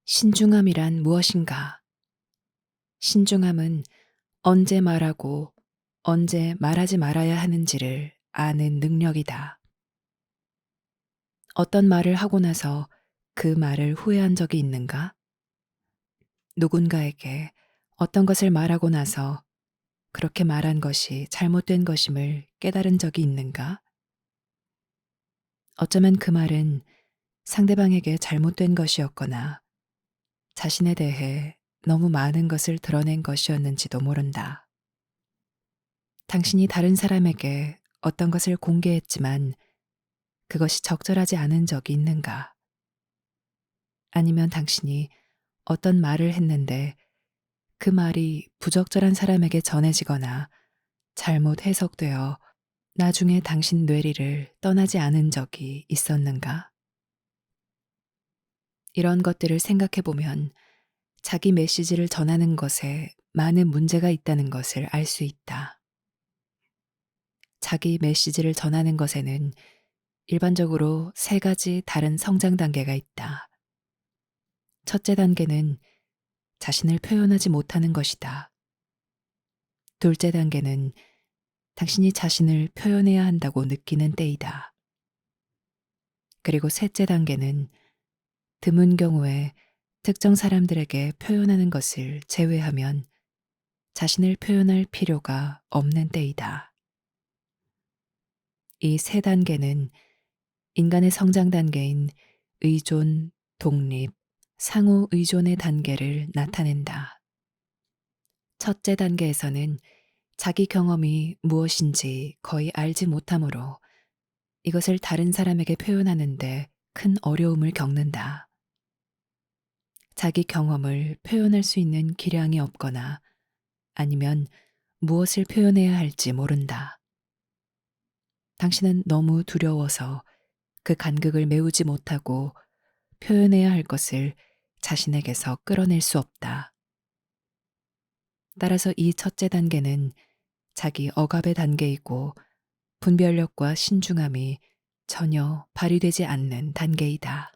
신중함이란 무엇인가? 신중함은 언제 말하고 언제 말하지 말아야 하는지를 아는 능력이다. 어떤 말을 하고 나서 그 말을 후회한 적이 있는가? 누군가에게 어떤 것을 말하고 나서 그렇게 말한 것이 잘못된 것임을 깨달은 적이 있는가? 어쩌면 그 말은 상대방에게 잘못된 것이었거나 자신에 대해 너무 많은 것을 드러낸 것이었는지도 모른다. 당신이 다른 사람에게 어떤 것을 공개했지만 그것이 적절하지 않은 적이 있는가? 아니면 당신이 어떤 말을 했는데 그 말이 부적절한 사람에게 전해지거나 잘못 해석되어 나중에 당신 뇌리를 떠나지 않은 적이 있었는가? 이런 것들을 생각해 보면 자기 메시지를 전하는 것에 많은 문제가 있다는 것을 알 수 있다. 자기 메시지를 전하는 것에는 일반적으로 세 가지 다른 성장 단계가 있다. 첫째 단계는 자신을 표현하지 못하는 것이다. 둘째 단계는 당신이 자신을 표현해야 한다고 느끼는 때이다. 그리고 셋째 단계는 드문 경우에 특정 사람들에게 표현하는 것을 제외하면 자신을 표현할 필요가 없는 때이다. 이 세 단계는 인간의 성장 단계인 의존, 독립, 상호 의존의 단계를 나타낸다. 첫째 단계에서는 자기 경험이 무엇인지 거의 알지 못하므로 이것을 다른 사람에게 표현하는데 큰 어려움을 겪는다. 자기 경험을 표현할 수 있는 기량이 없거나 아니면 무엇을 표현해야 할지 모른다. 당신은 너무 두려워서 그 간극을 메우지 못하고 표현해야 할 것을 자신에게서 끌어낼 수 없다. 따라서 이 첫째 단계는 자기 억압의 단계이고 분별력과 신중함이 전혀 발휘되지 않는 단계이다.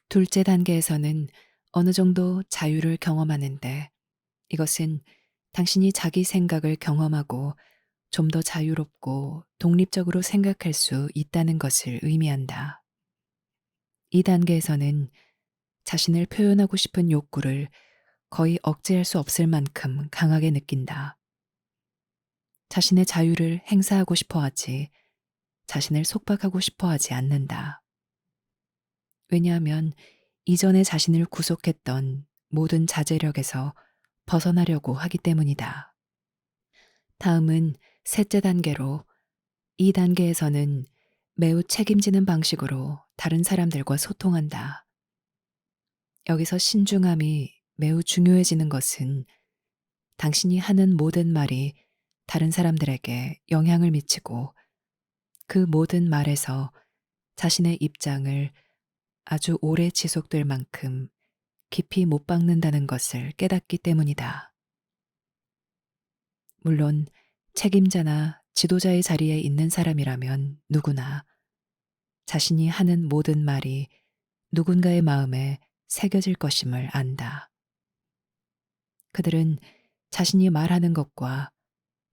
둘째 단계에서는 어느 정도 자유를 경험하는데 이것은 당신이 자기 생각을 경험하고 좀 더 자유롭고 독립적으로 생각할 수 있다는 것을 의미한다. 이 단계에서는 자신을 표현하고 싶은 욕구를 거의 억제할 수 없을 만큼 강하게 느낀다. 자신의 자유를 행사하고 싶어 하지, 자신을 속박하고 싶어 하지 않는다. 왜냐하면 이전에 자신을 구속했던 모든 자제력에서 벗어나려고 하기 때문이다. 다음은 셋째 단계로 이 단계에서는 매우 책임지는 방식으로 다른 사람들과 소통한다. 여기서 신중함이 매우 중요해지는 것은 당신이 하는 모든 말이 다른 사람들에게 영향을 미치고 그 모든 말에서 자신의 입장을 아주 오래 지속될 만큼 깊이 못 박는다는 것을 깨닫기 때문이다. 물론 책임자나 지도자의 자리에 있는 사람이라면 누구나 자신이 하는 모든 말이 누군가의 마음에 새겨질 것임을 안다. 그들은 자신이 말하는 것과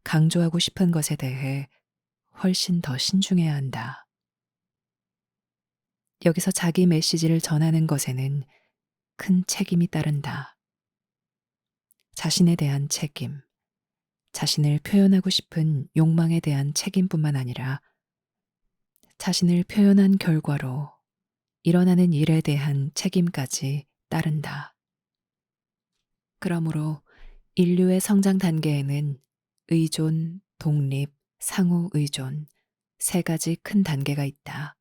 강조하고 싶은 것에 대해 훨씬 더 신중해야 한다. 여기서 자기 메시지를 전하는 것에는 큰 책임이 따른다. 자신에 대한 책임, 자신을 표현하고 싶은 욕망에 대한 책임뿐만 아니라 자신을 표현한 결과로 일어나는 일에 대한 책임까지 따른다. 그러므로 인류의 성장 단계에는 의존, 독립, 상호 의존 세 가지 큰 단계가 있다.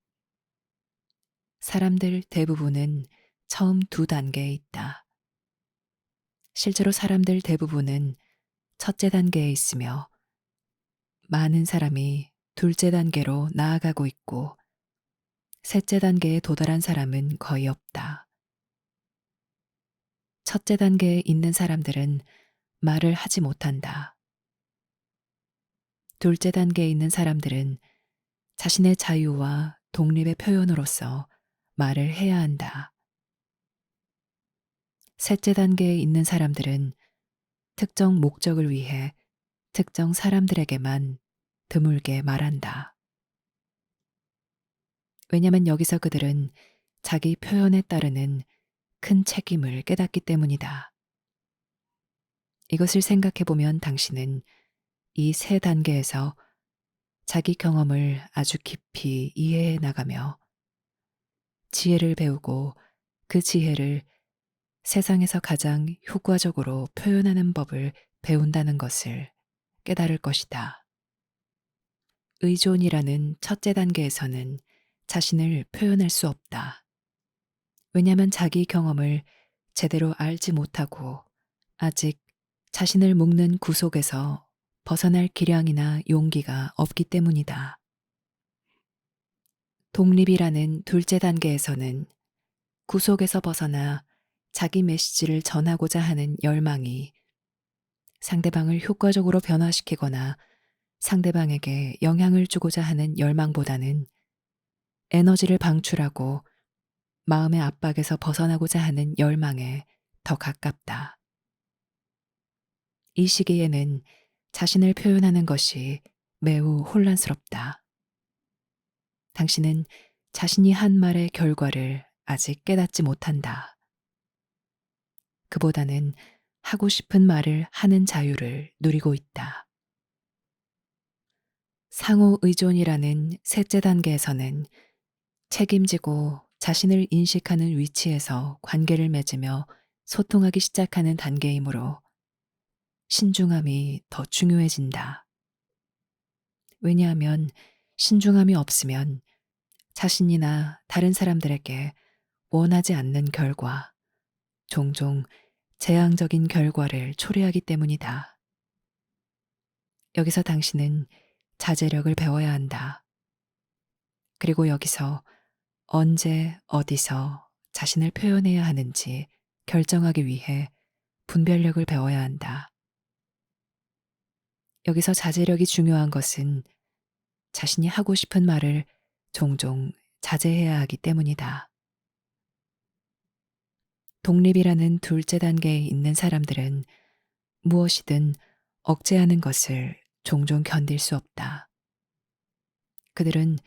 사람들 대부분은 처음 두 단계에 있다. 실제로 사람들 대부분은 첫째 단계에 있으며 많은 사람이 둘째 단계로 나아가고 있고 셋째 단계에 도달한 사람은 거의 없다. 첫째 단계에 있는 사람들은 말을 하지 못한다. 둘째 단계에 있는 사람들은 자신의 자유와 독립의 표현으로서 말을 해야 한다. 셋째 단계에 있는 사람들은 특정 목적을 위해 특정 사람들에게만 드물게 말한다. 왜냐면 여기서 그들은 자기 표현에 따르는 큰 책임을 깨닫기 때문이다. 이것을 생각해 보면 당신은 이 세 단계에서 자기 경험을 아주 깊이 이해해 나가며 지혜를 배우고 그 지혜를 세상에서 가장 효과적으로 표현하는 법을 배운다는 것을 깨달을 것이다. 의존이라는 첫째 단계에서는 자신을 표현할 수 없다. 왜냐하면 자기 경험을 제대로 알지 못하고 아직 자신을 묶는 구속에서 벗어날 기량이나 용기가 없기 때문이다. 독립이라는 둘째 단계에서는 구속에서 벗어나 자기 메시지를 전하고자 하는 열망이 상대방을 효과적으로 변화시키거나 상대방에게 영향을 주고자 하는 열망보다는 에너지를 방출하고 마음의 압박에서 벗어나고자 하는 열망에 더 가깝다. 이 시기에는 자신을 표현하는 것이 매우 혼란스럽다. 당신은 자신이 한 말의 결과를 아직 깨닫지 못한다. 그보다는 하고 싶은 말을 하는 자유를 누리고 있다. 상호 의존이라는 셋째 단계에서는 책임지고 자신을 인식하는 위치에서 관계를 맺으며 소통하기 시작하는 단계이므로 신중함이 더 중요해진다. 왜냐하면 신중함이 없으면 자신이나 다른 사람들에게 원하지 않는 결과, 종종 재앙적인 결과를 초래하기 때문이다. 여기서 당신은 자제력을 배워야 한다. 그리고 여기서 언제, 어디서 자신을 표현해야 하는지 결정하기 위해 분별력을 배워야 한다. 여기서 자제력이 중요한 것은 자신이 하고 싶은 말을 종종 자제해야 하기 때문이다. 독립이라는 둘째 단계에 있는 사람들은 무엇이든 억제하는 것을 종종 견딜 수 없다. 그들은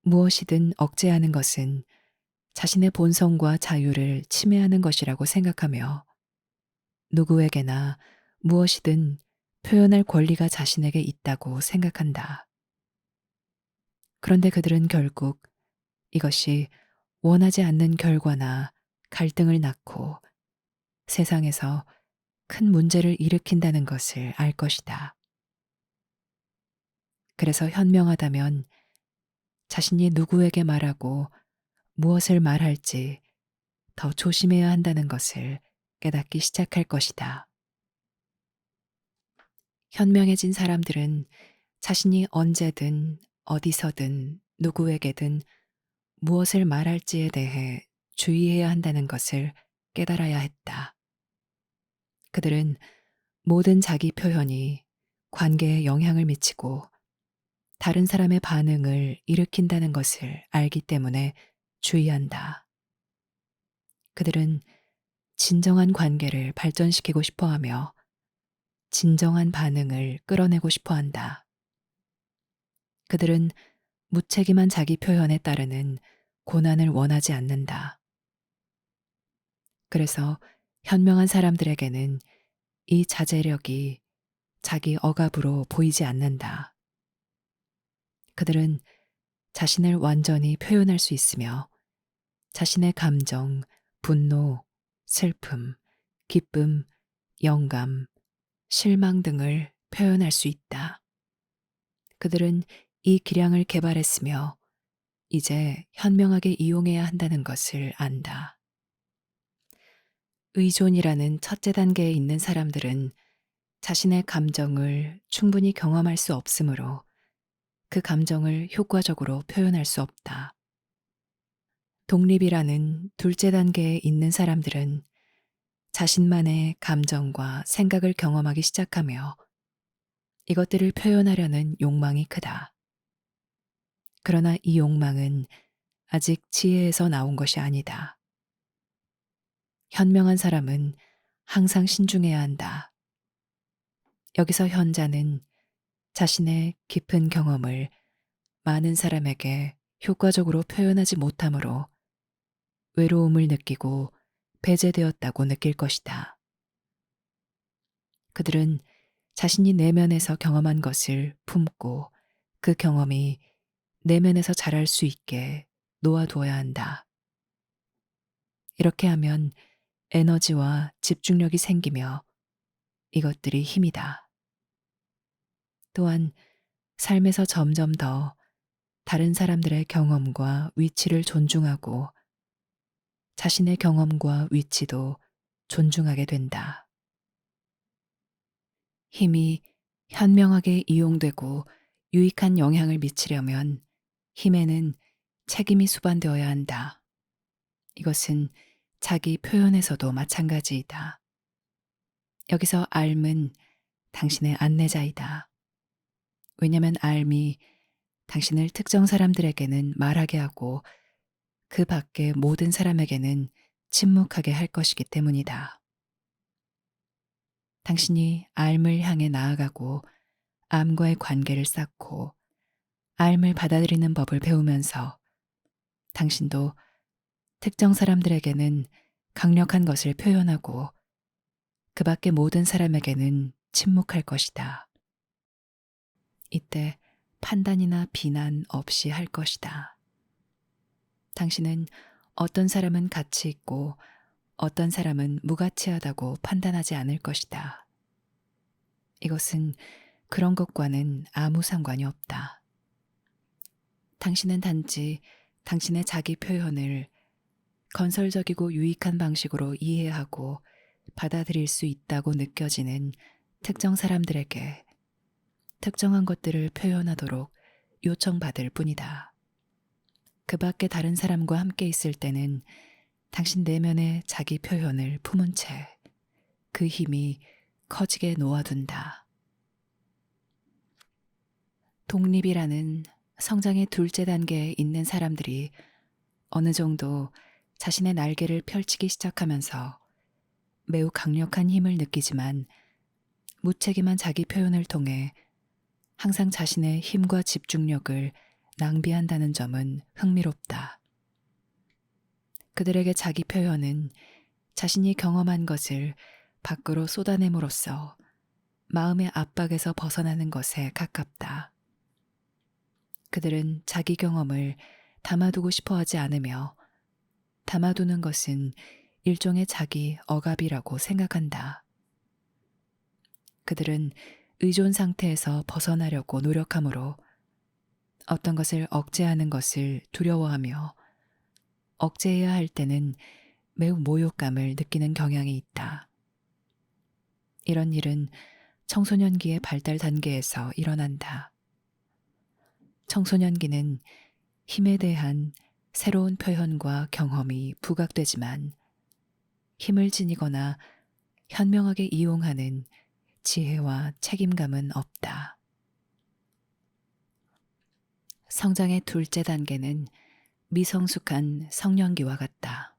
무엇이든 억제하는 것은 자신의 본성과 자유를 침해하는 것이라고 생각하며 누구에게나 무엇이든 표현할 권리가 자신에게 있다고 생각한다. 그런데 그들은 결국 이것이 원하지 않는 결과나 갈등을 낳고 세상에서 큰 문제를 일으킨다는 것을 알 것이다. 그래서 현명하다면 자신이 누구에게 말하고 무엇을 말할지 더 조심해야 한다는 것을 깨닫기 시작할 것이다. 현명해진 사람들은 자신이 언제든 어디서든 누구에게든 무엇을 말할지에 대해 주의해야 한다는 것을 깨달아야 했다. 그들은 모든 자기 표현이 관계에 영향을 미치고 다른 사람의 반응을 일으킨다는 것을 알기 때문에 주의한다. 그들은 진정한 관계를 발전시키고 싶어 하며 진정한 반응을 끌어내고 싶어 한다. 그들은 무책임한 자기 표현에 따르는 고난을 원하지 않는다. 그래서 현명한 사람들에게는 이 자제력이 자기 억압으로 보이지 않는다. 그들은 자신을 완전히 표현할 수 있으며 자신의 감정, 분노, 슬픔, 기쁨, 영감, 실망 등을 표현할 수 있다. 그들은 이 기량을 개발했으며 이제 현명하게 이용해야 한다는 것을 안다. 의존이라는 첫째 단계에 있는 사람들은 자신의 감정을 충분히 경험할 수 없으므로 그 감정을 효과적으로 표현할 수 없다. 독립이라는 둘째 단계에 있는 사람들은 자신만의 감정과 생각을 경험하기 시작하며 이것들을 표현하려는 욕망이 크다. 그러나 이 욕망은 아직 지혜에서 나온 것이 아니다. 현명한 사람은 항상 신중해야 한다. 여기서 현자는 자신의 깊은 경험을 많은 사람에게 효과적으로 표현하지 못하므로 외로움을 느끼고 배제되었다고 느낄 것이다. 그들은 자신이 내면에서 경험한 것을 품고 그 경험이 내면에서 자랄 수 있게 놓아두어야 한다. 이렇게 하면 에너지와 집중력이 생기며 이것들이 힘이다. 또한 삶에서 점점 더 다른 사람들의 경험과 위치를 존중하고 자신의 경험과 위치도 존중하게 된다. 힘이 현명하게 이용되고 유익한 영향을 미치려면 힘에는 책임이 수반되어야 한다. 이것은 자기 표현에서도 마찬가지이다. 여기서 앓은 당신의 안내자이다. 왜냐하면 앓이 당신을 특정 사람들에게는 말하게 하고 그 밖의 모든 사람에게는 침묵하게 할 것이기 때문이다. 당신이 앓을 향해 나아가고 암과의 관계를 쌓고 앓을 받아들이는 법을 배우면서 당신도 특정 사람들에게는 강력한 것을 표현하고 그 밖의 모든 사람에게는 침묵할 것이다. 이때 판단이나 비난 없이 할 것이다. 당신은 어떤 사람은 가치 있고 어떤 사람은 무가치하다고 판단하지 않을 것이다. 이것은 그런 것과는 아무 상관이 없다. 당신은 단지 당신의 자기 표현을 건설적이고 유익한 방식으로 이해하고 받아들일 수 있다고 느껴지는 특정 사람들에게 특정한 것들을 표현하도록 요청받을 뿐이다. 그 밖에 다른 사람과 함께 있을 때는 당신 내면의 자기 표현을 품은 채 그 힘이 커지게 놓아둔다. 독립이라는 성장의 둘째 단계에 있는 사람들이 어느 정도 자신의 날개를 펼치기 시작하면서 매우 강력한 힘을 느끼지만 무책임한 자기 표현을 통해 항상 자신의 힘과 집중력을 낭비한다는 점은 흥미롭다. 그들에게 자기 표현은 자신이 경험한 것을 밖으로 쏟아냄으로써 마음의 압박에서 벗어나는 것에 가깝다. 그들은 자기 경험을 담아두고 싶어 하지 않으며 담아두는 것은 일종의 자기 억압이라고 생각한다. 그들은 의존 상태에서 벗어나려고 노력하므로 어떤 것을 억제하는 것을 두려워하며 억제해야 할 때는 매우 모욕감을 느끼는 경향이 있다. 이런 일은 청소년기의 발달 단계에서 일어난다. 청소년기는 힘에 대한 새로운 표현과 경험이 부각되지만 힘을 지니거나 현명하게 이용하는 지혜와 책임감은 없다. 성장의 둘째 단계는 미성숙한 성년기와 같다.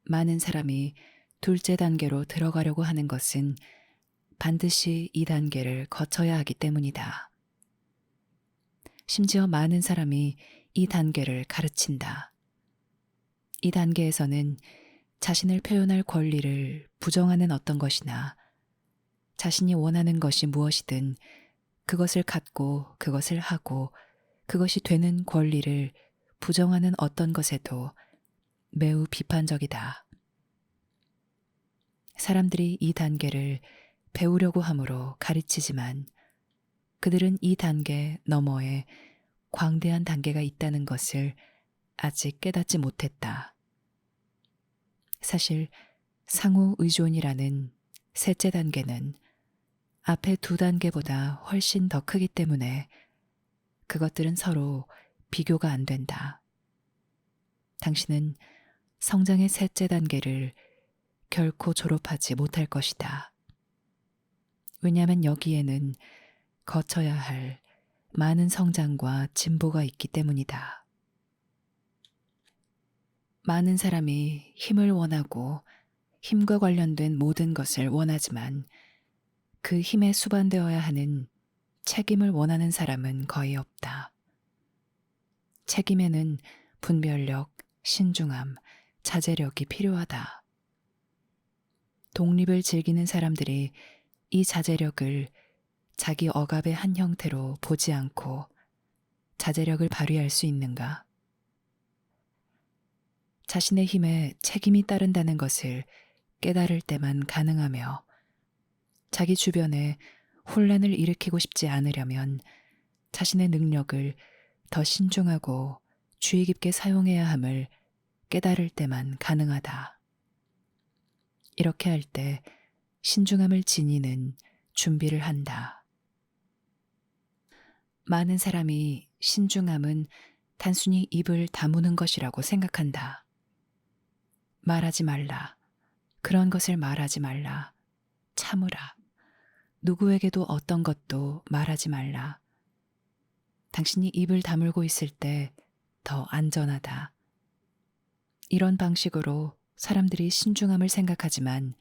많은 사람이 둘째 단계로 들어가려고 하는 것은 반드시 이 단계를 거쳐야 하기 때문이다. 심지어 많은 사람이 이 단계를 가르친다. 이 단계에서는 자신을 표현할 권리를 부정하는 어떤 것이나 자신이 원하는 것이 무엇이든 그것을 갖고 그것을 하고 그것이 되는 권리를 부정하는 어떤 것에도 매우 비판적이다. 사람들이 이 단계를 배우려고 함으로 가르치지만 그들은 이 단계 너머에 광대한 단계가 있다는 것을 아직 깨닫지 못했다. 사실 상호 의존이라는 셋째 단계는 앞에 두 단계보다 훨씬 더 크기 때문에 그것들은 서로 비교가 안 된다. 당신은 성장의 셋째 단계를 결코 졸업하지 못할 것이다. 왜냐하면 여기에는 거쳐야 할 많은 성장과 진보가 있기 때문이다. 많은 사람이 힘을 원하고 힘과 관련된 모든 것을 원하지만 그 힘에 수반되어야 하는 책임을 원하는 사람은 거의 없다. 책임에는 분별력, 신중함, 자제력이 필요하다. 독립을 즐기는 사람들이 이 자제력을 자기 억압의 한 형태로 보지 않고 자제력을 발휘할 수 있는가? 자신의 힘에 책임이 따른다는 것을 깨달을 때만 가능하며 자기 주변에 혼란을 일으키고 싶지 않으려면 자신의 능력을 더 신중하고 주의 깊게 사용해야 함을 깨달을 때만 가능하다. 이렇게 할 때 신중함을 지니는 준비를 한다. 많은 사람이 신중함은 단순히 입을 다무는 것이라고 생각한다. 말하지 말라. 그런 것을 말하지 말라. 참으라. 누구에게도 어떤 것도 말하지 말라. 당신이 입을 다물고 있을 때 더 안전하다. 이런 방식으로 사람들이 신중함을 생각하지만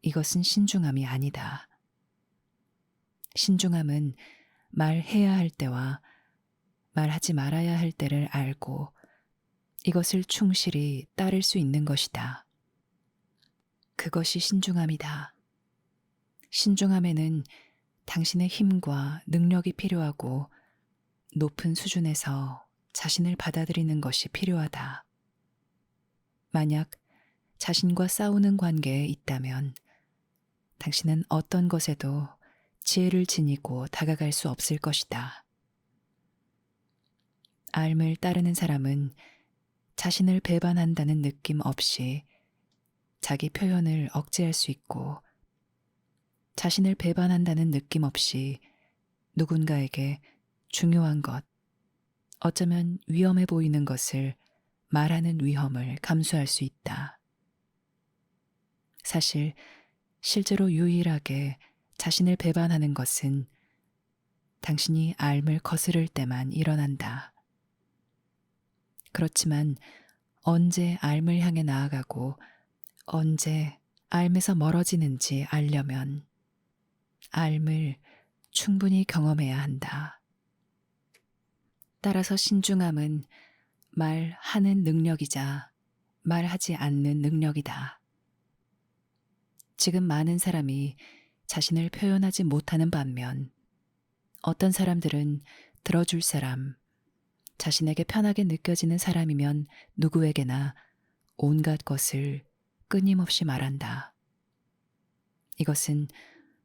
이것은 신중함이 아니다. 신중함은 말해야 할 때와 말하지 말아야 할 때를 알고 이것을 충실히 따를 수 있는 것이다. 그것이 신중함이다. 신중함에는 당신의 힘과 능력이 필요하고 높은 수준에서 자신을 받아들이는 것이 필요하다. 만약 자신과 싸우는 관계에 있다면 당신은 어떤 것에도 지혜를 지니고 다가갈 수 없을 것이다. 앓을 따르는 사람은 자신을 배반한다는 느낌 없이 자기 표현을 억제할 수 있고 자신을 배반한다는 느낌 없이 누군가에게 중요한 것, 어쩌면 위험해 보이는 것을 말하는 위험을 감수할 수 있다. 사실 실제로 유일하게 자신을 배반하는 것은 당신이 앓을 거스를 때만 일어난다. 그렇지만 언제 앓을 향해 나아가고 언제 앓에서 멀어지는지 알려면 앓을 충분히 경험해야 한다. 따라서 신중함은 말하는 능력이자 말하지 않는 능력이다. 지금 많은 사람이 자신을 표현하지 못하는 반면 어떤 사람들은 들어줄 사람, 자신에게 편하게 느껴지는 사람이면 누구에게나 온갖 것을 끊임없이 말한다. 이것은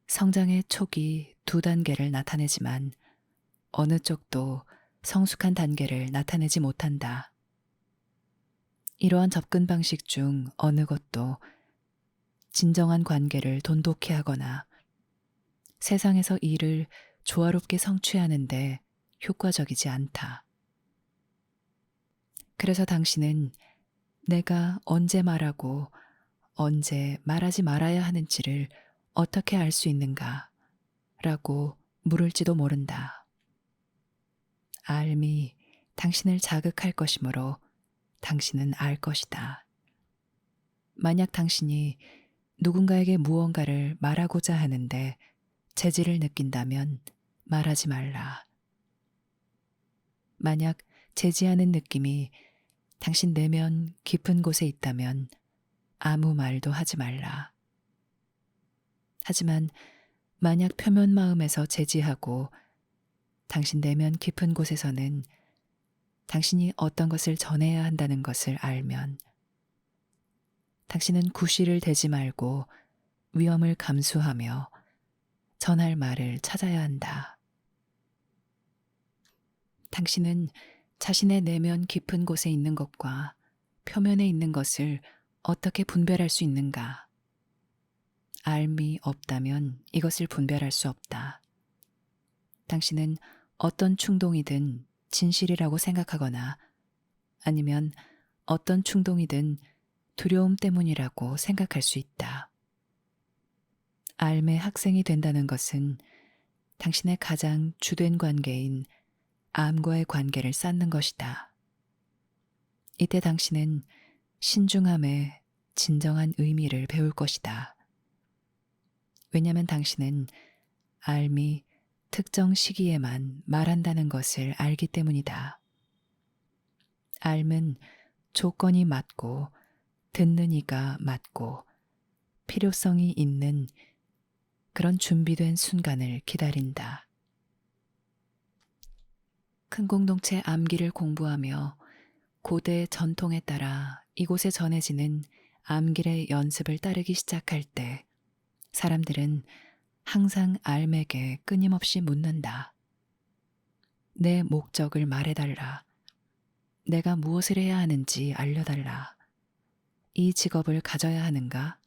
성장의 초기 2단계를 나타내지만 어느 쪽도 성숙한 단계를 나타내지 못한다. 이러한 접근 방식 중 어느 것도 진정한 관계를 돈독히 하거나 세상에서 일을 조화롭게 성취하는데 효과적이지 않다. 그래서 당신은 내가 언제 말하고 언제 말하지 말아야 하는지를 어떻게 알 수 있는가? 라고 물을지도 모른다. 알미 당신을 자극할 것이므로 당신은 알 것이다. 만약 당신이 누군가에게 무언가를 말하고자 하는데 재질을 느낀다면 말하지 말라. 만약 제지하는 느낌이 당신 내면 깊은 곳에 있다면 아무 말도 하지 말라. 하지만 만약 표면 마음에서 제지하고 당신 내면 깊은 곳에서는 당신이 어떤 것을 전해야 한다는 것을 알면 당신은 구실을 대지 말고 위험을 감수하며 전할 말을 찾아야 한다. 당신은 자신의 내면 깊은 곳에 있는 것과 표면에 있는 것을 어떻게 분별할 수 있는가? 알미 없다면 이것을 분별할 수 없다. 당신은 어떤 충동이든 진실이라고 생각하거나 아니면 어떤 충동이든 두려움 때문이라고 생각할 수 있다. 알의 학생이 된다는 것은 당신의 가장 주된 관계인 암과의 관계를 쌓는 것이다. 이때 당신은 신중함에 진정한 의미를 배울 것이다. 왜냐하면 당신은 알미 특정 시기에만 말한다는 것을 알기 때문이다. 알은 조건이 맞고 듣는 이가 맞고 필요성이 있는 그런 준비된 순간을 기다린다. 큰 공동체 암기를 공부하며 고대 전통에 따라 이곳에 전해지는 암길의 연습을 따르기 시작할 때 사람들은 항상 알맥에 끊임없이 묻는다. 내 목적을 말해달라. 내가 무엇을 해야 하는지 알려달라. 이 직업을 가져야 하는가?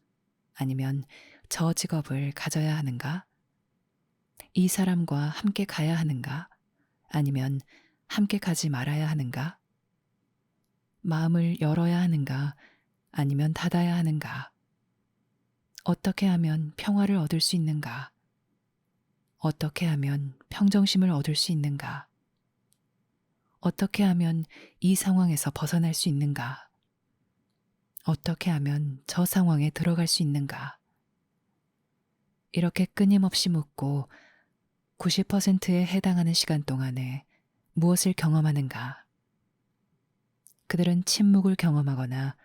아니면 저 직업을 가져야 하는가? 이 사람과 함께 가야 하는가? 아니면 함께 가지 말아야 하는가? 마음을 열어야 하는가? 아니면 닫아야 하는가? 어떻게 하면 평화를 얻을 수 있는가? 어떻게 하면 평정심을 얻을 수 있는가? 어떻게 하면 이 상황에서 벗어날 수 있는가? 어떻게 하면 저 상황에 들어갈 수 있는가? 이렇게 끊임없이 묻고 90%에 해당하는 시간 동안에 무엇을 경험하는가? 그들은 침묵을 경험하거나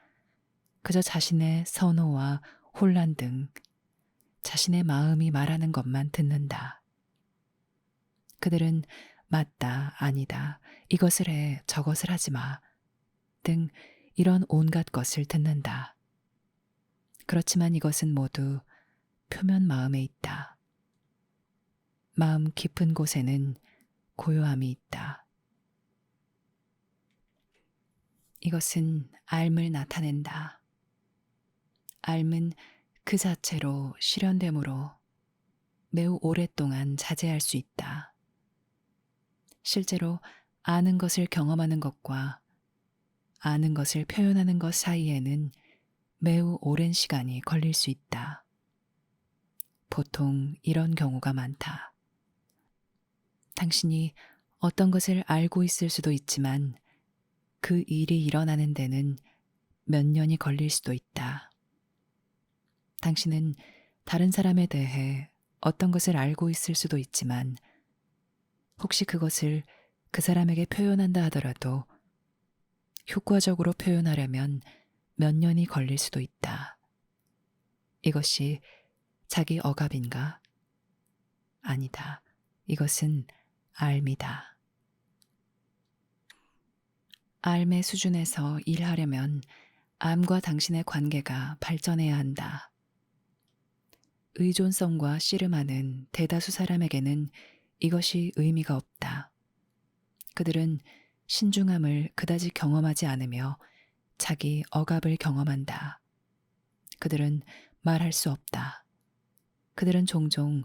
그저 자신의 선호와 혼란 등 자신의 마음이 말하는 것만 듣는다. 그들은 맞다, 아니다, 이것을 해, 저것을 하지 마 등 이런 온갖 것을 듣는다. 그렇지만 이것은 모두 표면 마음에 있다. 마음 깊은 곳에는 고요함이 있다. 이것은 알을 나타낸다. 알은 그 자체로 실현되므로 매우 오랫동안 자제할 수 있다. 실제로 아는 것을 경험하는 것과 아는 것을 표현하는 것 사이에는 매우 오랜 시간이 걸릴 수 있다. 보통 이런 경우가 많다. 당신이 어떤 것을 알고 있을 수도 있지만 그 일이 일어나는 데는 몇 년이 걸릴 수도 있다. 당신은 다른 사람에 대해 어떤 것을 알고 있을 수도 있지만 혹시 그것을 그 사람에게 표현한다 하더라도 효과적으로 표현하려면 몇 년이 걸릴 수도 있다. 이것이 자기 억압인가? 아니다. 이것은 알미다. 알의 수준에서 일하려면 암과 당신의 관계가 발전해야 한다. 의존성과 씨름하는 대다수 사람에게는 이것이 의미가 없다. 그들은 신중함을 그다지 경험하지 않으며 자기 억압을 경험한다. 그들은 말할 수 없다. 그들은 종종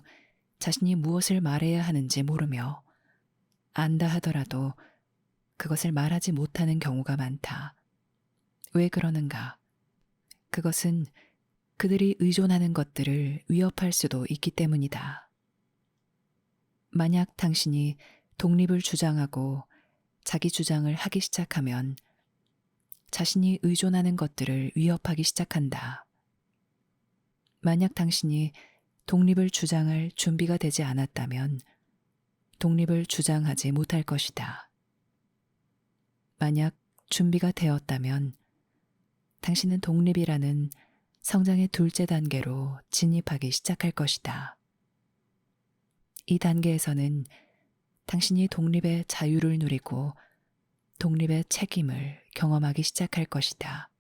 자신이 무엇을 말해야 하는지 모르며 안다 하더라도 그것을 말하지 못하는 경우가 많다. 왜 그러는가? 그것은 그들이 의존하는 것들을 위협할 수도 있기 때문이다. 만약 당신이 독립을 주장하고 자기 주장을 하기 시작하면 자신이 의존하는 것들을 위협하기 시작한다. 만약 당신이 독립을 주장할 준비가 되지 않았다면 독립을 주장하지 못할 것이다. 만약 준비가 되었다면 당신은 독립이라는 성장의 둘째 단계로 진입하기 시작할 것이다. 이 단계에서는 당신이 독립의 자유를 누리고 독립의 책임을 경험하기 시작할 것이다.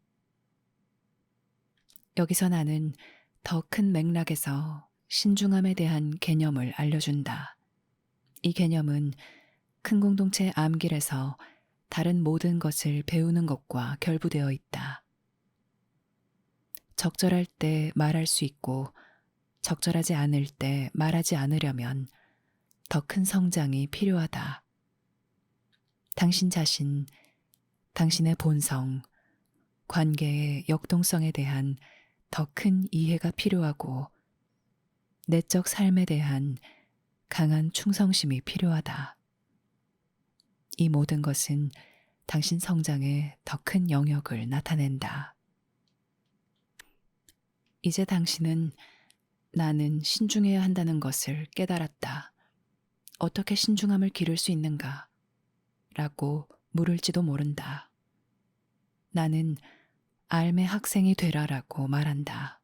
여기서 나는 더 큰 맥락에서 신중함에 대한 개념을 알려준다. 이 개념은 큰 공동체 암길에서 다른 모든 것을 배우는 것과 결부되어 있다. 적절할 때 말할 수 있고 적절하지 않을 때 말하지 않으려면 더 큰 성장이 필요하다. 당신 자신, 당신의 본성, 관계의 역동성에 대한 더 큰 이해가 필요하고 내적 삶에 대한 강한 충성심이 필요하다. 이 모든 것은 당신 성장에 더 큰 영역을 나타낸다. 이제 당신은 나는 신중해야 한다는 것을 깨달았다. 어떻게 신중함을 기를 수 있는가? 라고 물을지도 모른다. 나는 알매 학생이 되라라고 말한다.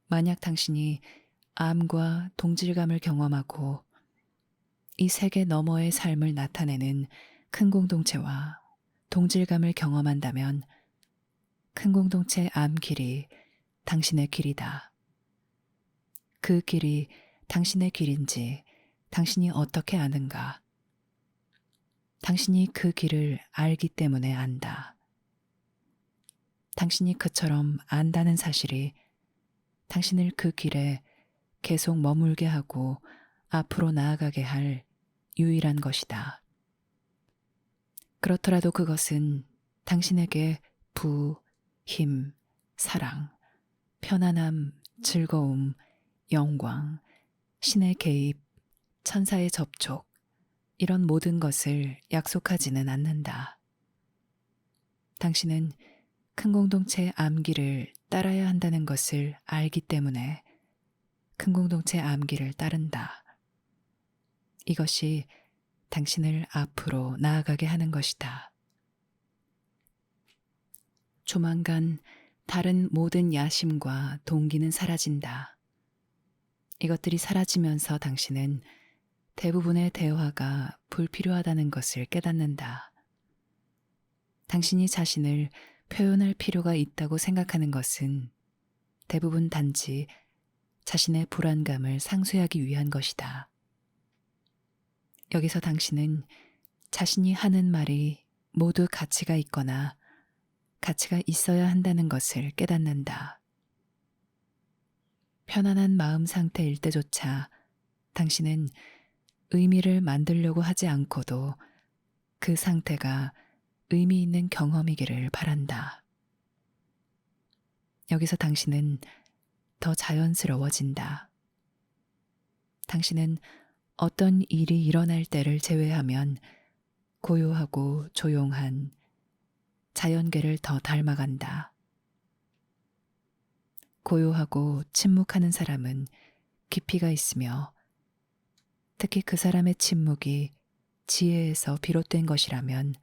만약 당신이 암과 동질감을 경험하고 이 세계 너머의 삶을 나타내는 큰 공동체와 동질감을 경험한다면 큰 공동체 암 길이 당신의 길이다. 그 길이 당신의 길인지 당신이 어떻게 아는가? 당신이 그 길을 알기 때문에 안다. 당신이 그처럼 안다는 사실이 당신을 그 길에 계속 머물게 하고 앞으로 나아가게 할 유일한 것이다. 그렇더라도 그것은 당신에게 부, 힘, 사랑, 편안함, 즐거움, 영광, 신의 개입, 천사의 접촉, 이런 모든 것을 약속하지는 않는다. 당신은 큰 공동체 암기를 따라야 한다는 것을 알기 때문에 큰 공동체 암기를 따른다. 이것이 당신을 앞으로 나아가게 하는 것이다. 조만간 다른 모든 야심과 동기는 사라진다. 이것들이 사라지면서 당신은 대부분의 대화가 불필요하다는 것을 깨닫는다. 당신이 자신을 표현할 필요가 있다고 생각하는 것은 대부분 단지 자신의 불안감을 상쇄하기 위한 것이다. 여기서 당신은 자신이 하는 말이 모두 가치가 있거나 가치가 있어야 한다는 것을 깨닫는다. 편안한 마음 상태일 때조차 당신은 의미를 만들려고 하지 않고도 그 상태가 의미 있는 경험이기를 바란다. 여기서 당신은 더 자연스러워진다. 당신은 어떤 일이 일어날 때를 제외하면 고요하고 조용한 자연계를 더 닮아간다. 고요하고 침묵하는 사람은 깊이가 있으며 특히 그 사람의 침묵이 지혜에서 비롯된 것이라면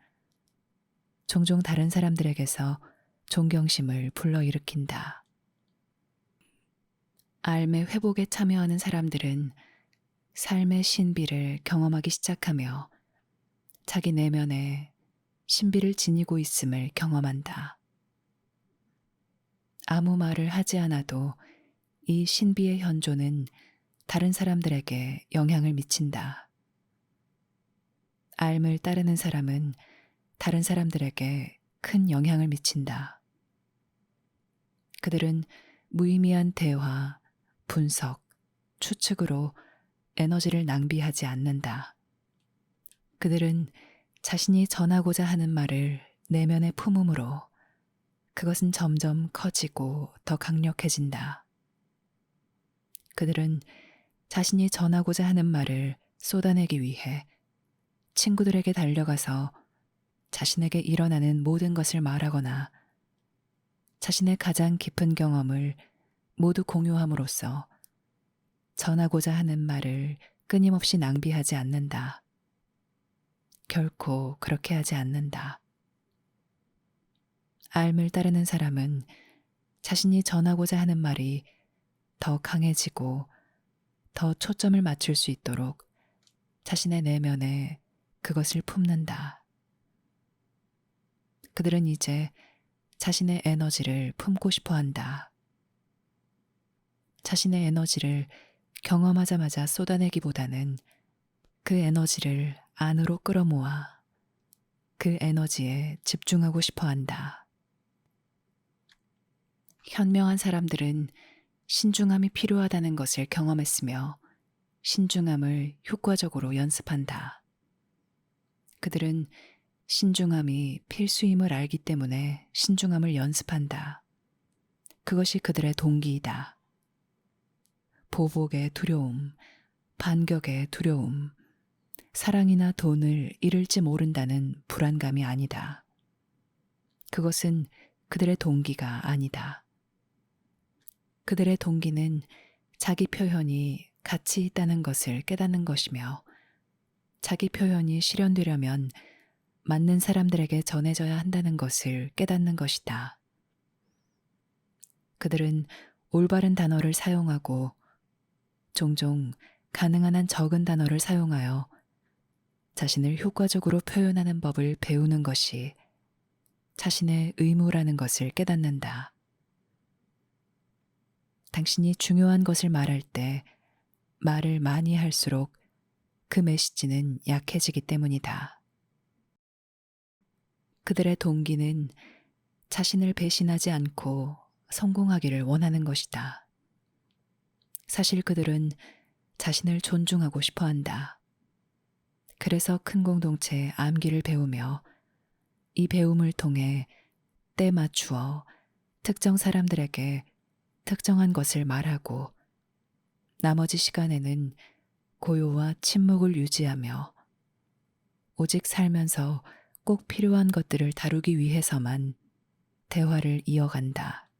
종종 다른 사람들에게서 존경심을 불러일으킨다. 삶의 회복에 참여하는 사람들은 삶의 신비를 경험하기 시작하며 자기 내면에 신비를 지니고 있음을 경험한다. 아무 말을 하지 않아도 이 신비의 현존은 다른 사람들에게 영향을 미친다. 삶을 따르는 사람은 다른 사람들에게 큰 영향을 미친다. 그들은 무의미한 대화, 분석, 추측으로 에너지를 낭비하지 않는다. 그들은 자신이 전하고자 하는 말을 내면에 품음으로 그것은 점점 커지고 더 강력해진다. 그들은 자신이 전하고자 하는 말을 쏟아내기 위해 친구들에게 달려가서 자신에게 일어나는 모든 것을 말하거나 자신의 가장 깊은 경험을 모두 공유함으로써 전하고자 하는 말을 끊임없이 낭비하지 않는다. 결코 그렇게 하지 않는다. 삶을 따르는 사람은 자신이 전하고자 하는 말이 더 강해지고 더 초점을 맞출 수 있도록 자신의 내면에 그것을 품는다. 그들은 이제 자신의 에너지를 품고 싶어 한다. 자신의 에너지를 경험하자마자 쏟아내기보다는 그 에너지를 안으로 끌어모아 그 에너지에 집중하고 싶어 한다. 현명한 사람들은 신중함이 필요하다는 것을 경험했으며 신중함을 효과적으로 연습한다. 그들은 신중함이 필수임을 알기 때문에 신중함을 연습한다. 그것이 그들의 동기이다. 보복의 두려움, 반격의 두려움, 사랑이나 돈을 잃을지 모른다는 불안감이 아니다. 그것은 그들의 동기가 아니다. 그들의 동기는 자기 표현이 가치 있다는 것을 깨닫는 것이며 자기 표현이 실현되려면 맞는 사람들에게 전해져야 한다는 것을 깨닫는 것이다. 그들은 올바른 단어를 사용하고 종종 가능한 한 적은 단어를 사용하여 자신을 효과적으로 표현하는 법을 배우는 것이 자신의 의무라는 것을 깨닫는다. 당신이 중요한 것을 말할 때 말을 많이 할수록 그 메시지는 약해지기 때문이다. 그들의 동기는 자신을 배신하지 않고 성공하기를 원하는 것이다. 사실 그들은 자신을 존중하고 싶어 한다. 그래서 큰 공동체 암기를 배우며 이 배움을 통해 때 맞추어 특정 사람들에게 특정한 것을 말하고 나머지 시간에는 고요와 침묵을 유지하며 오직 살면서 꼭 필요한 것들을 다루기 위해서만 대화를 이어간다.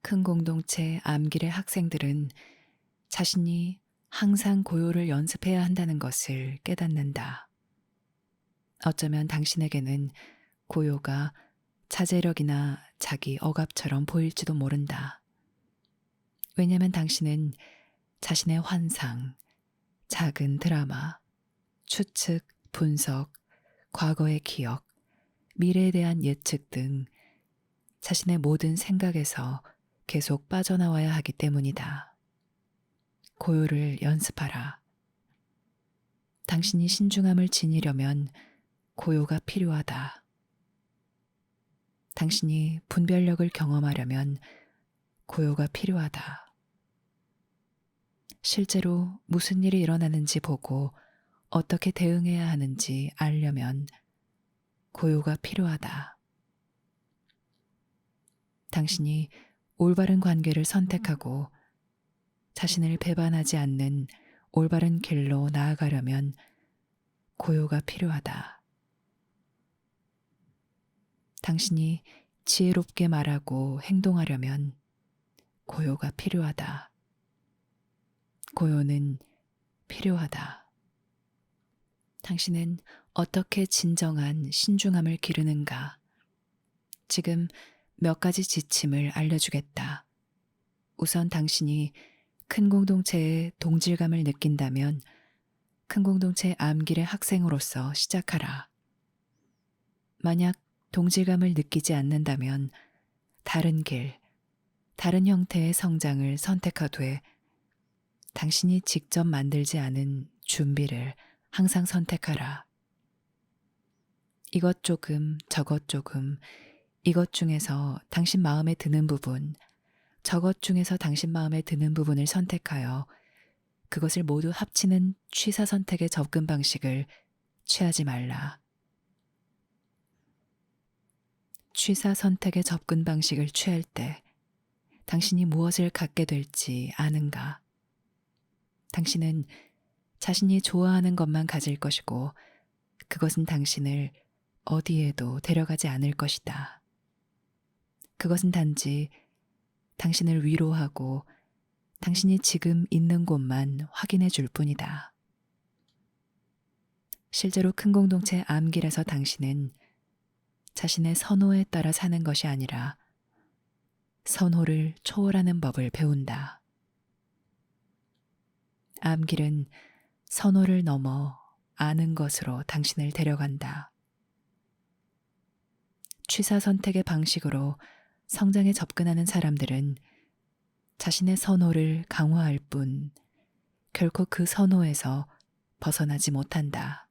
큰 공동체 암길의 학생들은 자신이 항상 고요를 연습해야 한다는 것을 깨닫는다. 어쩌면 당신에게는 고요가 자제력이나 자기 억압처럼 보일지도 모른다. 왜냐하면 당신은 자신의 환상, 작은 드라마, 추측, 분석, 과거의 기억, 미래에 대한 예측 등 자신의 모든 생각에서 계속 빠져나와야 하기 때문이다. 고요를 연습하라. 당신이 신중함을 지니려면 고요가 필요하다. 당신이 분별력을 경험하려면 고요가 필요하다. 실제로 무슨 일이 일어나는지 보고 어떻게 대응해야 하는지 알려면 고요가 필요하다. 당신이 올바른 관계를 선택하고 자신을 배반하지 않는 올바른 길로 나아가려면 고요가 필요하다. 당신이 지혜롭게 말하고 행동하려면 고요가 필요하다. 고요는 필요하다. 당신은 어떻게 진정한 신중함을 기르는가? 지금 몇 가지 지침을 알려주겠다. 우선 당신이 큰 공동체의 동질감을 느낀다면 큰 공동체 암길의 학생으로서 시작하라. 만약 동질감을 느끼지 않는다면 다른 길, 다른 형태의 성장을 선택하되 당신이 직접 만들지 않은 준비를 항상 선택하라. 이것 조금, 저것 조금, 이것 중에서 당신 마음에 드는 부분, 저것 중에서 당신 마음에 드는 부분을 선택하여 그것을 모두 합치는 취사 선택의 접근 방식을 취하지 말라. 취사 선택의 접근 방식을 취할 때 당신이 무엇을 갖게 될지 아는가? 당신은 자신이 좋아하는 것만 가질 것이고 그것은 당신을 어디에도 데려가지 않을 것이다. 그것은 단지 당신을 위로하고 당신이 지금 있는 곳만 확인해 줄 뿐이다. 실제로 큰 공동체 암길에서 당신은 자신의 선호에 따라 사는 것이 아니라 선호를 초월하는 법을 배운다. 암길은 선호를 넘어 아는 것으로 당신을 데려간다. 취사 선택의 방식으로 성장에 접근하는 사람들은 자신의 선호를 강화할 뿐 결코 그 선호에서 벗어나지 못한다.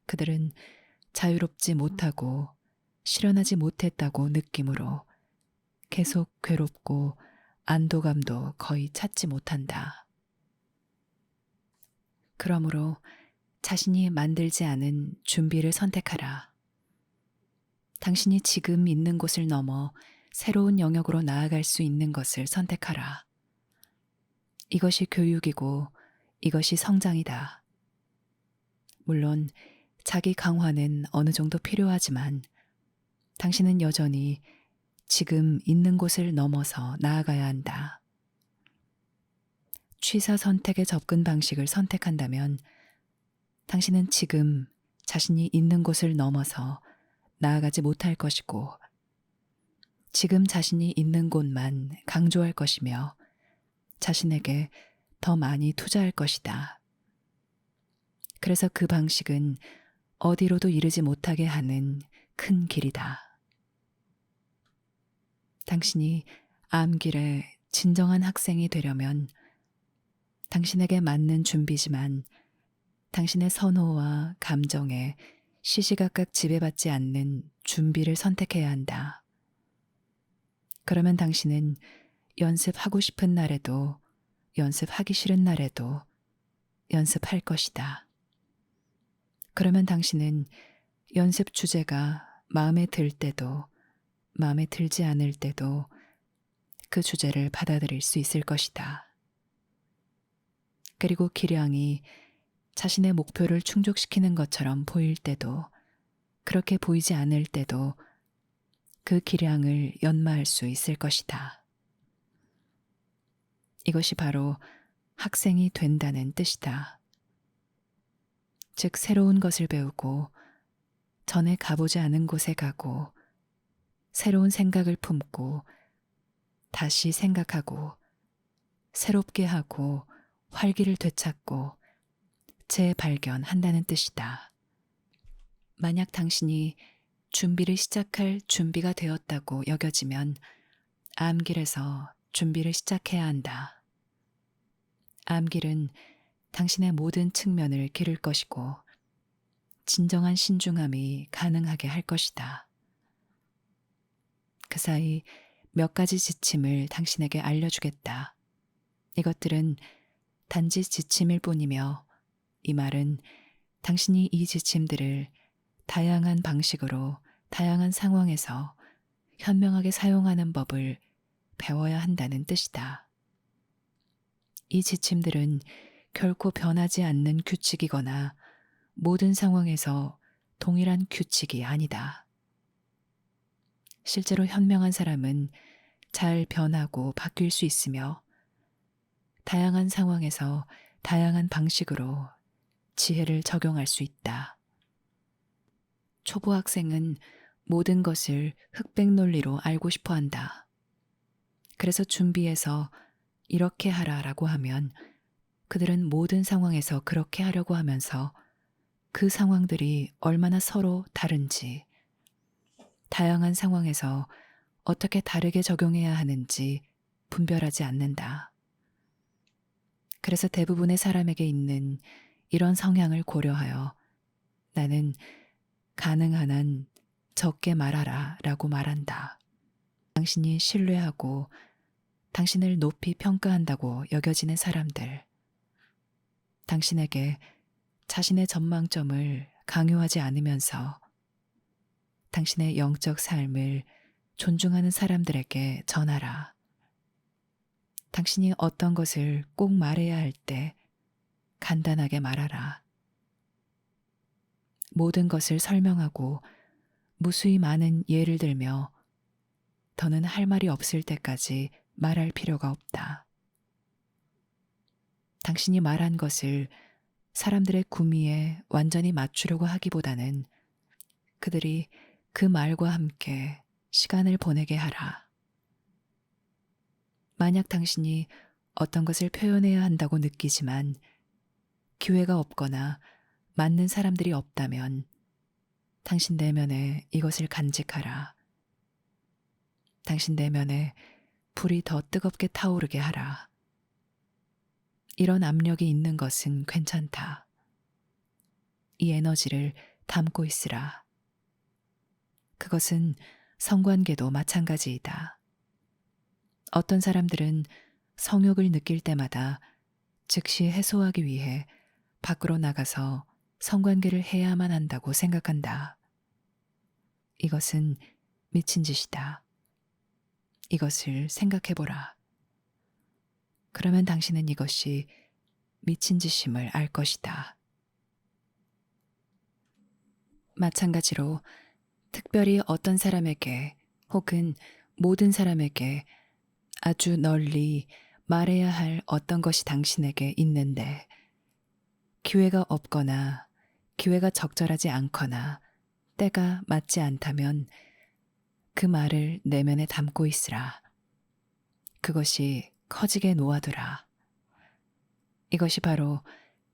그들은 자유롭지 못하고 실현하지 못했다고 느낌으로 계속 괴롭고 안도감도 거의 찾지 못한다. 그러므로 자신이 만들지 않은 준비를 선택하라. 당신이 지금 있는 곳을 넘어 새로운 영역으로 나아갈 수 있는 것을 선택하라. 이것이 교육이고 이것이 성장이다. 물론 자기 강화는 어느 정도 필요하지만 당신은 여전히 지금 있는 곳을 넘어서 나아가야 한다. 취사 선택의 접근 방식을 선택한다면 당신은 지금 자신이 있는 곳을 넘어서 나아가지 못할 것이고, 지금 자신이 있는 곳만 강조할 것이며 자신에게 더 많이 투자할 것이다. 그래서 그 방식은 어디로도 이르지 못하게 하는 큰 길이다. 당신이 암길의 진정한 학생이 되려면 당신에게 맞는 준비지만 당신의 선호와 감정에 시시각각 지배받지 않는 준비를 선택해야 한다. 그러면 당신은 연습하고 싶은 날에도 연습하기 싫은 날에도 연습할 것이다. 그러면 당신은 연습 주제가 마음에 들 때도 마음에 들지 않을 때도 그 주제를 받아들일 수 있을 것이다. 그리고 기량이 자신의 목표를 충족시키는 것처럼 보일 때도, 그렇게 보이지 않을 때도 그 기량을 연마할 수 있을 것이다. 이것이 바로 학생이 된다는 뜻이다. 즉, 새로운 것을 배우고 전에 가보지 않은 곳에 가고 새로운 생각을 품고 다시 생각하고 새롭게 하고 활기를 되찾고 재발견한다는 뜻이다. 만약 당신이 준비를 시작할 준비가 되었다고 여겨지면 암길에서 준비를 시작해야 한다. 암길은 당신의 모든 측면을 기를 것이고 진정한 신중함이 가능하게 할 것이다. 그 사이 몇 가지 지침을 당신에게 알려주겠다. 이것들은 단지 지침일 뿐이며 이 말은 당신이 이 지침들을 다양한 방식으로 다양한 상황에서 현명하게 사용하는 법을 배워야 한다는 뜻이다. 이 지침들은 결코 변하지 않는 규칙이거나 모든 상황에서 동일한 규칙이 아니다. 실제로 현명한 사람은 잘 변하고 바뀔 수 있으며 다양한 상황에서 다양한 방식으로 지혜를 적용할 수 있다. 초보 학생은 모든 것을 흑백 논리로 알고 싶어 한다. 그래서 준비해서 이렇게 하라라고 하면 그들은 모든 상황에서 그렇게 하려고 하면서 그 상황들이 얼마나 서로 다른지, 다양한 상황에서 어떻게 다르게 적용해야 하는지 분별하지 않는다. 그래서 대부분의 사람에게 있는 이런 성향을 고려하여 나는 가능한 한 적게 말하라 라고 말한다. 당신이 신뢰하고 당신을 높이 평가한다고 여겨지는 사람들, 당신에게 자신의 전망점을 강요하지 않으면서 당신의 영적 삶을 존중하는 사람들에게 전하라. 당신이 어떤 것을 꼭 말해야 할 때 간단하게 말하라. 모든 것을 설명하고 무수히 많은 예를 들며 더는 할 말이 없을 때까지 말할 필요가 없다. 당신이 말한 것을 사람들의 구미에 완전히 맞추려고 하기보다는 그들이 그 말과 함께 시간을 보내게 하라. 만약 당신이 어떤 것을 표현해야 한다고 느끼지만 기회가 없거나 맞는 사람들이 없다면 당신 내면에 이것을 간직하라. 당신 내면에 불이 더 뜨겁게 타오르게 하라. 이런 압력이 있는 것은 괜찮다. 이 에너지를 담고 있으라. 그것은 성관계도 마찬가지이다. 어떤 사람들은 성욕을 느낄 때마다 즉시 해소하기 위해 밖으로 나가서 성관계를 해야만 한다고 생각한다. 이것은 미친 짓이다. 이것을 생각해보라. 그러면 당신은 이것이 미친 짓임을 알 것이다. 마찬가지로 특별히 어떤 사람에게 혹은 모든 사람에게 아주 널리 말해야 할 어떤 것이 당신에게 있는데 기회가 없거나 기회가 적절하지 않거나 때가 맞지 않다면 그 말을 내면에 담고 있으라. 그것이 커지게 놓아두라. 이것이 바로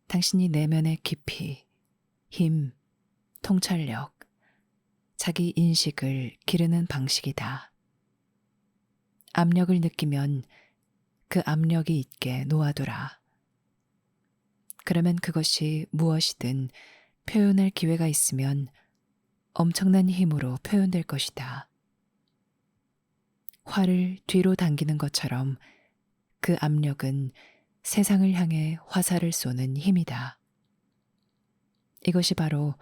당신이 내면의 깊이, 힘, 통찰력, 자기 인식을 기르는 방식이다. 압력을 느끼면 그 압력이 있게 놓아두라. 그러면 그것이 무엇이든 표현할 기회가 있으면 엄청난 힘으로 표현될 것이다. 활을 뒤로 당기는 것처럼 그 압력은 세상을 향해 화살을 쏘는 힘이다. 이것이 바로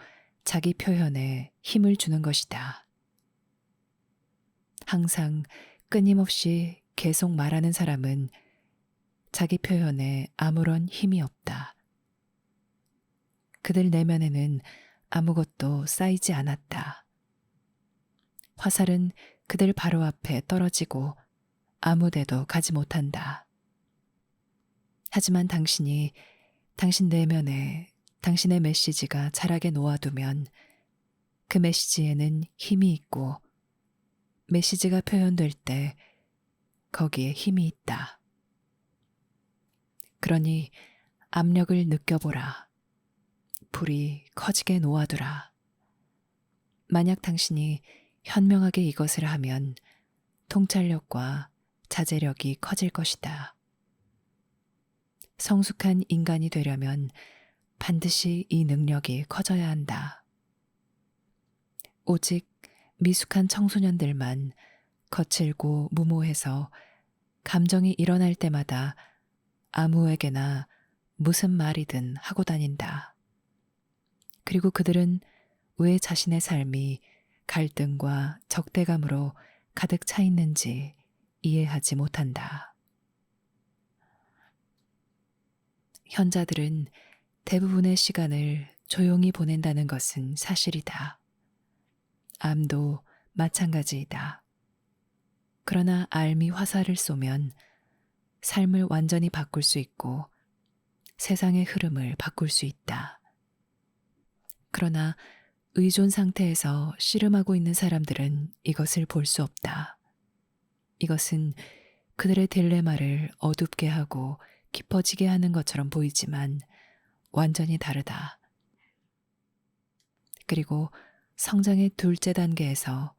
자기 표현에 힘을 주는 것이다. 항상 끊임없이 계속 말하는 사람은 자기 표현에 아무런 힘이 없다. 그들 내면에는 아무것도 쌓이지 않았다. 화살은 그들 바로 앞에 떨어지고 아무데도 가지 못한다. 하지만 당신이 당신 내면에 당신의 메시지가 자라게 놓아두면 그 메시지에는 힘이 있고 메시지가 표현될 때 거기에 힘이 있다. 그러니 압력을 느껴보라. 불이 커지게 놓아두라. 만약 당신이 현명하게 이것을 하면 통찰력과 자제력이 커질 것이다. 성숙한 인간이 되려면 반드시 이 능력이 커져야 한다. 오직 미숙한 청소년들만 거칠고 무모해서 감정이 일어날 때마다 아무에게나 무슨 말이든 하고 다닌다. 그리고 그들은 왜 자신의 삶이 갈등과 적대감으로 가득 차 있는지 이해하지 못한다. 현자들은 대부분의 시간을 조용히 보낸다는 것은 사실이다. 암도 마찬가지이다. 그러나 알미 화살을 쏘면 삶을 완전히 바꿀 수 있고 세상의 흐름을 바꿀 수 있다. 그러나 의존 상태에서 씨름하고 있는 사람들은 이것을 볼 수 없다. 이것은 그들의 딜레마를 어둡게 하고 깊어지게 하는 것처럼 보이지만 완전히 다르다. 그리고 성장의 둘째 단계에서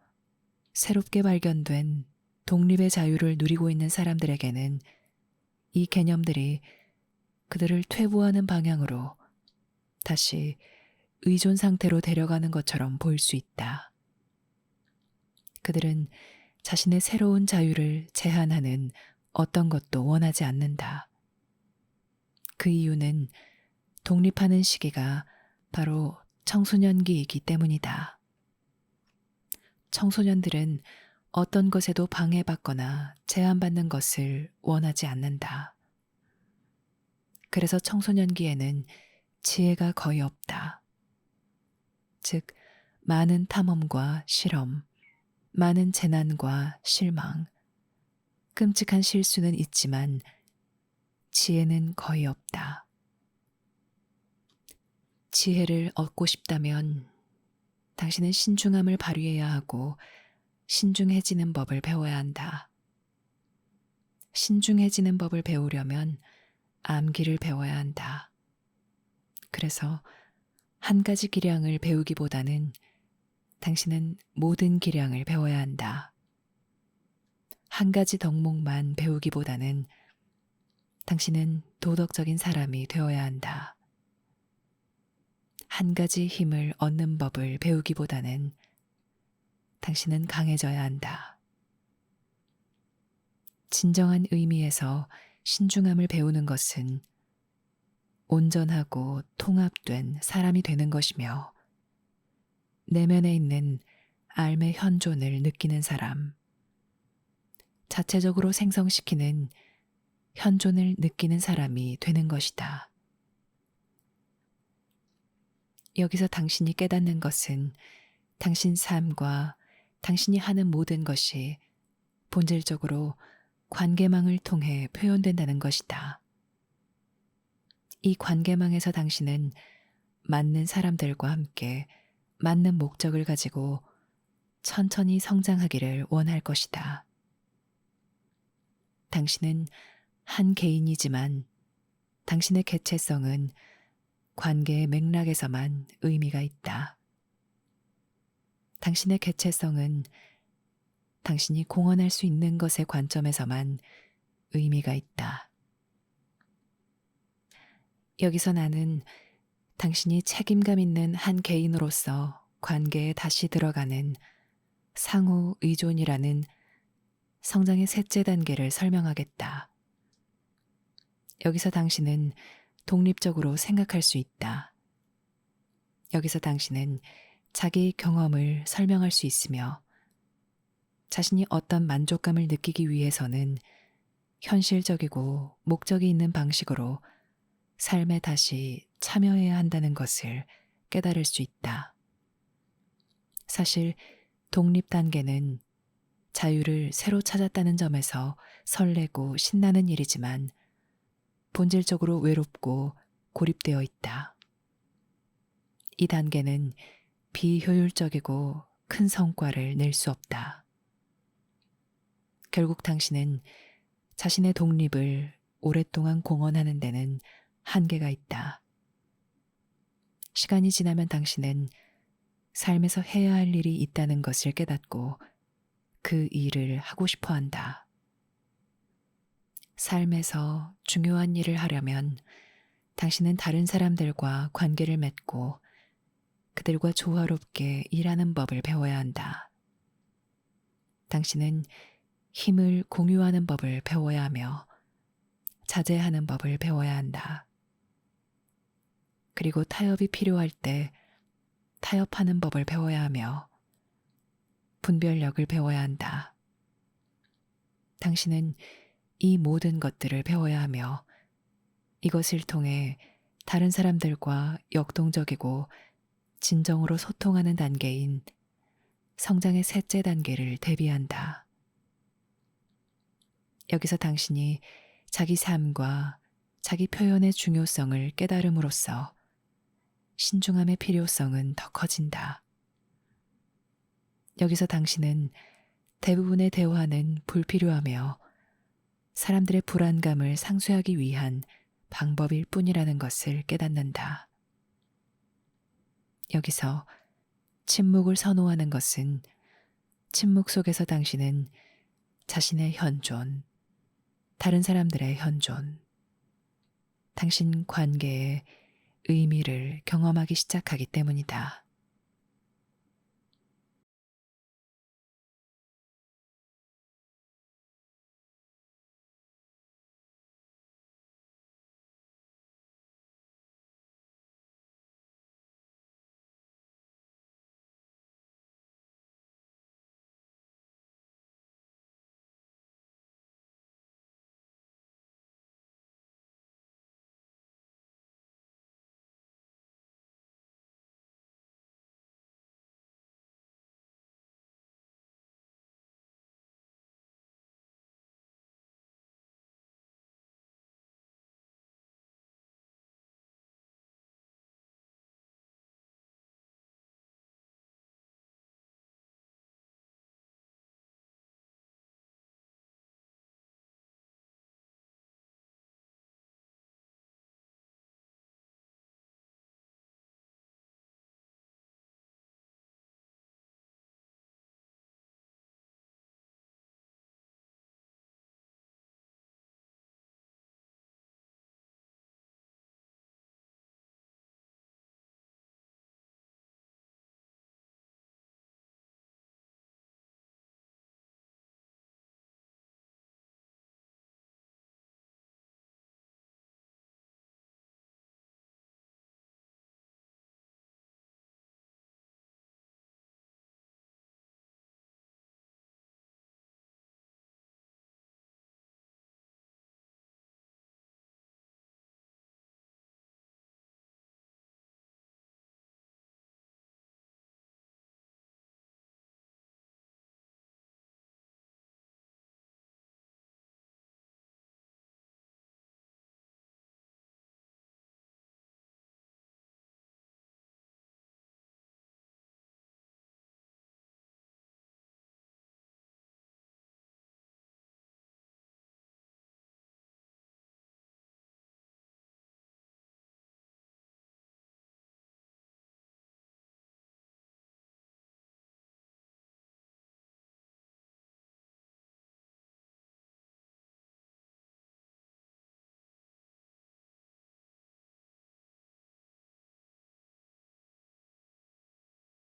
새롭게 발견된 독립의 자유를 누리고 있는 사람들에게는 이 개념들이 그들을 퇴보하는 방향으로 다시 의존 상태로 데려가는 것처럼 보일 수 있다. 그들은 자신의 새로운 자유를 제한하는 어떤 것도 원하지 않는다. 그 이유는 독립하는 시기가 바로 청소년기이기 때문이다. 청소년들은 어떤 것에도 방해받거나 제한받는 것을 원하지 않는다. 그래서 청소년기에는 지혜가 거의 없다. 즉, 많은 탐험과 실험, 많은 재난과 실망, 끔찍한 실수는 있지만 지혜는 거의 없다. 지혜를 얻고 싶다면 당신은 신중함을 발휘해야 하고 신중해지는 법을 배워야 한다. 신중해지는 법을 배우려면 암기를 배워야 한다. 그래서 한 가지 기량을 배우기보다는 당신은 모든 기량을 배워야 한다. 한 가지 덕목만 배우기보다는 당신은 도덕적인 사람이 되어야 한다. 한 가지 힘을 얻는 법을 배우기보다는 당신은 강해져야 한다. 진정한 의미에서 신중함을 배우는 것은 온전하고 통합된 사람이 되는 것이며 내면에 있는 삶의 현존을 느끼는 사람, 자체적으로 생성시키는 현존을 느끼는 사람이 되는 것이다. 여기서 당신이 깨닫는 것은 당신 삶과 당신이 하는 모든 것이 본질적으로 관계망을 통해 표현된다는 것이다. 이 관계망에서 당신은 맞는 사람들과 함께 맞는 목적을 가지고 천천히 성장하기를 원할 것이다. 당신은 한 개인이지만 당신의 개체성은 관계의 맥락에서만 의미가 있다. 당신의 개체성은 당신이 공헌할 수 있는 것의 관점에서만 의미가 있다. 여기서 나는 당신이 책임감 있는 한 개인으로서 관계에 다시 들어가는 상호 의존이라는 성장의 셋째 단계를 설명하겠다. 여기서 당신은 독립적으로 생각할 수 있다. 여기서 당신은 자기 경험을 설명할 수 있으며 자신이 어떤 만족감을 느끼기 위해서는 현실적이고 목적이 있는 방식으로 삶에 다시 참여해야 한다는 것을 깨달을 수 있다. 사실 독립 단계는 자유를 새로 찾았다는 점에서 설레고 신나는 일이지만 본질적으로 외롭고 고립되어 있다. 이 단계는 비효율적이고 큰 성과를 낼 수 없다. 결국 당신은 자신의 독립을 오랫동안 공헌하는 데는 한계가 있다. 시간이 지나면 당신은 삶에서 해야 할 일이 있다는 것을 깨닫고 그 일을 하고 싶어 한다. 삶에서 중요한 일을 하려면 당신은 다른 사람들과 관계를 맺고 그들과 조화롭게 일하는 법을 배워야 한다. 당신은 힘을 공유하는 법을 배워야 하며 자제하는 법을 배워야 한다. 그리고 타협이 필요할 때 타협하는 법을 배워야 하며 분별력을 배워야 한다. 당신은 이 모든 것들을 배워야 하며 이것을 통해 다른 사람들과 역동적이고 진정으로 소통하는 단계인 성장의 셋째 단계를 대비한다. 여기서 당신이 자기 삶과 자기 표현의 중요성을 깨달음으로써 신중함의 필요성은 더 커진다. 여기서 당신은 대부분의 대화는 불필요하며 사람들의 불안감을 상쇄하기 위한 방법일 뿐이라는 것을 깨닫는다. 여기서 침묵을 선호하는 것은 침묵 속에서 당신은 자신의 현존, 다른 사람들의 현존, 당신 관계의 의미를 경험하기 시작하기 때문이다.